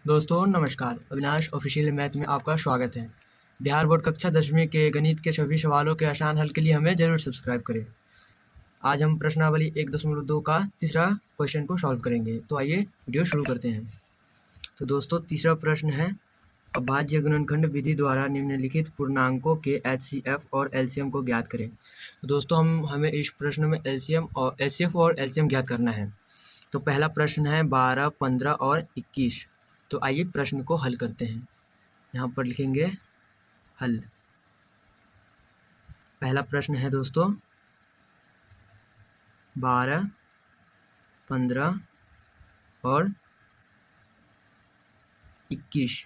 दोस्तों नमस्कार, Avinash official math में आपका स्वागत है। बिहार बोर्ड कक्षा 10वीं के गणित के सभी सवालों के आसान हल के लिए हमें जरूर सब्सक्राइब करें। आज हम प्रश्नावली 1.2 का तीसरा क्वेश्चन को सॉल्व करेंगे। तो आइए वीडियो शुरू करते हैं। तो दोस्तों तीसरा प्रश्न है, अभाज्य गुणनखंड विधि द्वारा निम्नलिखित पूर्णांकों के HCF और LCM को ज्ञात करें। तो दोस्तों हमें इस प्रश्न में HCF और LCM ज्ञात करना है। तो पहला प्रश्न है 12, 15 और 21। तो आइए प्रश्न को हल करते हैं। यहाँ पर लिखेंगे हल। पहला प्रश्न है दोस्तों 12, 15 और 21।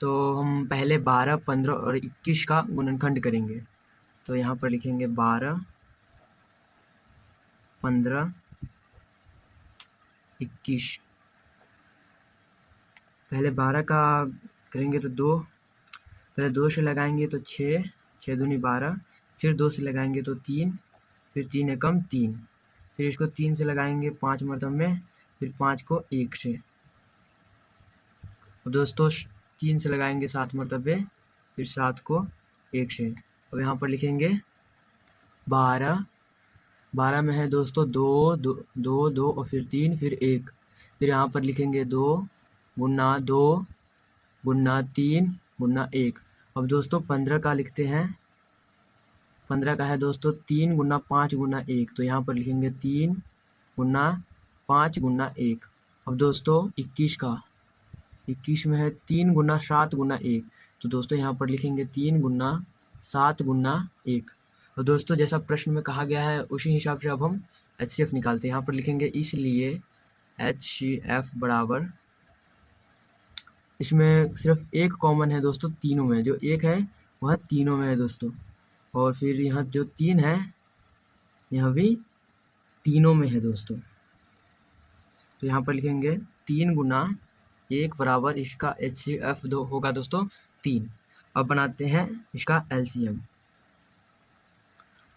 तो हम पहले 12, 15 और 21 का गुणनखंड करेंगे। तो यहाँ पर लिखेंगे 12, 15, 21। पहले 12 का करेंगे तो 2, पहले 2 से लगाएंगे तो 6, 6 दूनी 12, फिर 2 से लगाएंगे तो 3, फिर 3 एकम 3, फिर इसको 3 से लगाएंगे 5 मरतब में, फिर 5 को 1 से, और दोस्तों 3 से लगाएंगे 7 मरतबे, फिर 7 को 1 से। अब यहाँ पर लिखेंगे 12, 12 में है दोस्तों 2, 2, 2, 2 और फिर 3, फिर 1, फिर यहाँ पर लिखेंगे 2 गुना 2 गुना 3 गुना 1। अब दोस्तों 15 का लिखते हैं। 15 का है दोस्तों 3 गुना 5 गुना 1। तो यहाँ पर लिखेंगे 3 गुना 5 गुना 1। अब दोस्तों 21 का, 21 में है 3 गुना 7 गुना 1। तो दोस्तों यहाँ पर लिखेंगे 3 गुना 7 गुना 1। और दोस्तों जैसा प्रश्न में कहा गया है उसी हिसाब से अब हम HCF निकालते हैं। यहाँ पर लिखेंगे इसलिए HCF बराबर, इसमें सिर्फ एक कॉमन है दोस्तों तीनों में, जो एक है वह तीनों में है दोस्तों, और फिर यहाँ जो 3 है यह भी तीनों में है दोस्तों। तो यहाँ पर लिखेंगे 3 गुना 1 बराबर इसका HCF होगा दोस्तों 3। अब बनाते हैं इसका LCM।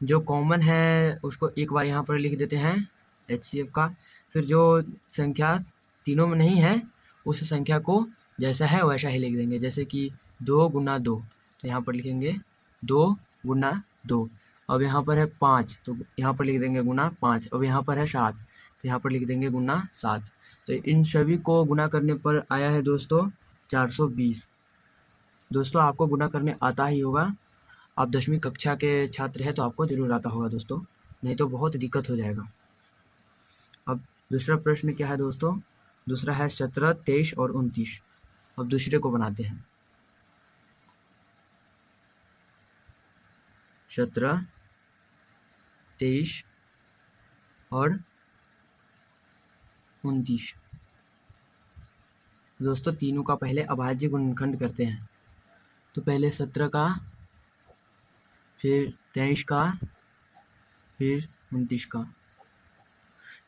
जो कॉमन है उसको एक बार यहाँ पर लिख देते हैं HCF का, फिर जो संख्या तीनों में नहीं है उस संख्या को जैसा है वैसा ही लिख देंगे, जैसे कि 2 गुना 2। तो यहाँ पर लिखेंगे 2 गुना 2। अब यहाँ पर है 5, तो यहाँ पर लिख देंगे गुना 5। अब यहाँ पर है 7, तो यहाँ पर लिख देंगे गुना 7। तो इन सभी को गुना करने पर आया है दोस्तों 420। दोस्तों आपको गुना करने आता ही होगा, आप 10वीं कक्षा के छात्र हैं तो आपको ज़रूर आता होगा दोस्तों, नहीं तो बहुत दिक्कत हो जाएगा। अब दूसरा प्रश्न क्या है दोस्तों? दूसरा है 17, 23 और 29। अब दूसरे को बनाते हैं। 17, 23 और 29। दोस्तों तीनों का पहले अभाज्य गुणनखंड करते हैं। तो पहले 17 का, फिर 23 का, फिर 29 का।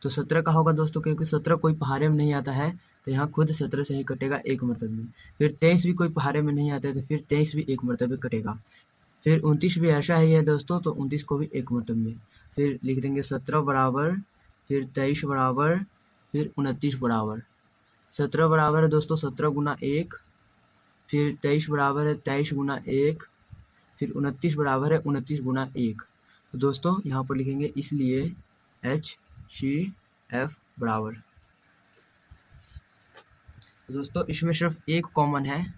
तो 17 का होगा दोस्तों, क्योंकि 17 कोई पहाड़े में नहीं आता है तो यहाँ खुद 17 से ही कटेगा एक मरतबे में। फिर 23 भी कोई पहाड़े में नहीं आता है तो फिर 23 भी एक मरतबे कटेगा। फिर 29 भी ऐसा ही है दोस्तों, तो 29 को भी एक मरतबे में। फिर लिख देंगे 17 बराबर, फिर 23 बराबर, फिर 29 बराबर। 17 बराबर है दोस्तों 17 गुना 1, फिर 23 बराबर है 23 गुना 1, फिर 29 बराबर है 29 गुना 1। तो दोस्तों यहाँ पर लिखेंगे इसलिए HCF बराबर। तो दोस्तों इसमें सिर्फ एक कॉमन है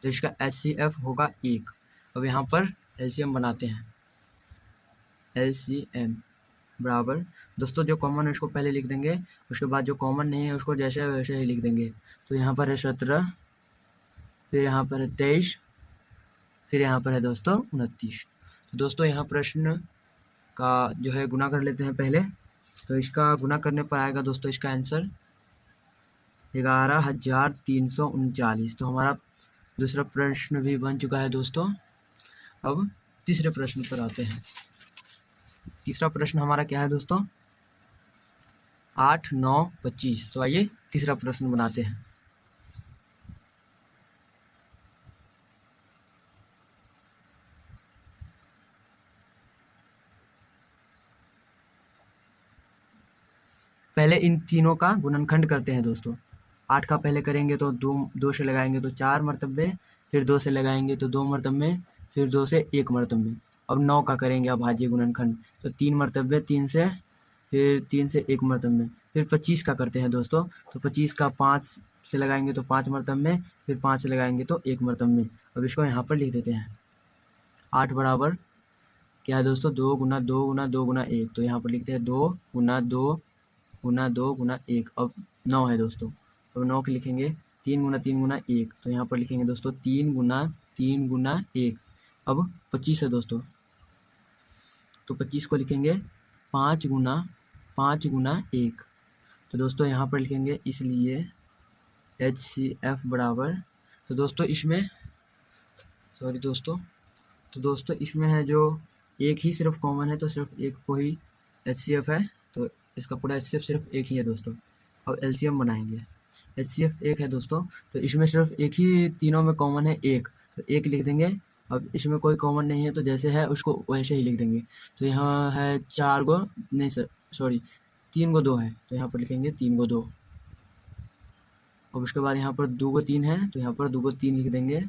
तो इसका HCF होगा 1। अब यहाँ पर LCM बनाते हैं। LCM बराबर, दोस्तों जो कॉमन है उसको पहले लिख देंगे, उसके बाद जो कॉमन नहीं है उसको जैसे वैसे ही लिख देंगे। तो यहाँ पर है 17, फिर यहाँ पर है 23, फिर यहाँ पर है दोस्तों 29। तो दोस्तों यहाँ प्रश्न का जो है गुना कर लेते हैं पहले। तो इसका गुना करने पर आएगा दोस्तों इसका आंसर 11,339। तो हमारा दूसरा प्रश्न भी बन चुका है दोस्तों। अब तीसरे प्रश्न पर आते हैं। तीसरा प्रश्न हमारा क्या है दोस्तों? 8, 9, 25। तो आइए तीसरा प्रश्न बनाते हैं। पहले इन तीनों का गुणनखंड करते हैं दोस्तों। 8 का पहले करेंगे तो 2 से लगाएंगे तो 4 मरतबे, फिर 2 से लगाएंगे तो 2 मरतबे, फिर 2 से 1 मरतबे। अब 9 का करेंगे अभाज्य गुणनखंड तो 3 मरतबे, 3 से, फिर 3 से 1 मरतबे। फिर 25 का करते हैं दोस्तों, तो 25 का 5 से लगाएंगे तो 5 मरतबे, फिर 5 से लगाएंगे तो 1 मरतबे। अब इसको यहाँ पर लिख देते हैं। 8 बराबर क्या है दोस्तों, 2 गुना 2 गुना 2 गुना 1, तो यहाँ पर लिखते हैं 2 गुना 2 गुना 2 गुना 1। अब 9 है दोस्तों, अब 9 के लिखेंगे 3 गुना 3 गुना 1, तो यहाँ पर लिखेंगे दोस्तों 3 गुना 3 गुना 1। अब 25 है दोस्तों, तो 25 को लिखेंगे 5 गुना 1। तो दोस्तों यहाँ पर लिखेंगे इसलिए HCF बराबर, तो दोस्तों इसमें इसमें है जो एक ही सिर्फ कॉमन है, तो सिर्फ एक को ही HCF है, तो इसका पूरा HCF सिर्फ एक ही है दोस्तों। अब LCM बनाएंगे। HCF 1 है दोस्तों, तो इसमें सिर्फ एक ही तीनों में कॉमन है 1, तो 1 लिख देंगे। अब इसमें कोई कॉमन नहीं है तो जैसे है उसको वैसे ही लिख देंगे। तो यहाँ है 4 गो, नहीं सर सॉरी 3 गो 2 है, तो यहाँ पर लिखेंगे 3 गो 2। अब उसके बाद यहाँ पर 2 गो 3 है, तो यहाँ पर 2 गो 3 लिख देंगे।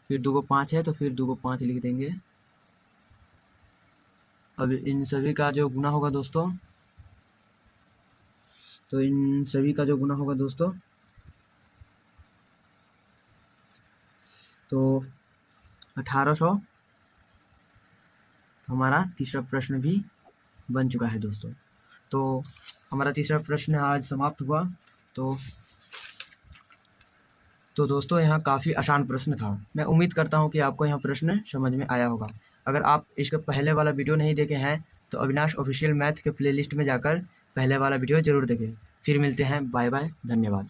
फिर 2 गो 5 है, तो फिर 2 गो 5 लिख देंगे। अब इन सभी का जो गुना होगा दोस्तों, तो इन सभी का जो गुना होगा दोस्तों, तो 1800। हमारा तीसरा प्रश्न भी बन चुका है दोस्तों। तो हमारा तीसरा प्रश्न आज समाप्त हुआ। तो दोस्तों यहाँ काफ़ी आसान प्रश्न था। मैं उम्मीद करता हूँ कि आपको यहाँ प्रश्न समझ में आया होगा। अगर आप इसका पहले वाला वीडियो नहीं देखे हैं तो अविनाश ऑफिशियल मैथ के प्लेलिस्ट में जाकर पहले वाला वीडियो ज़रूर देखें। फिर मिलते हैं, बाय बाय, धन्यवाद।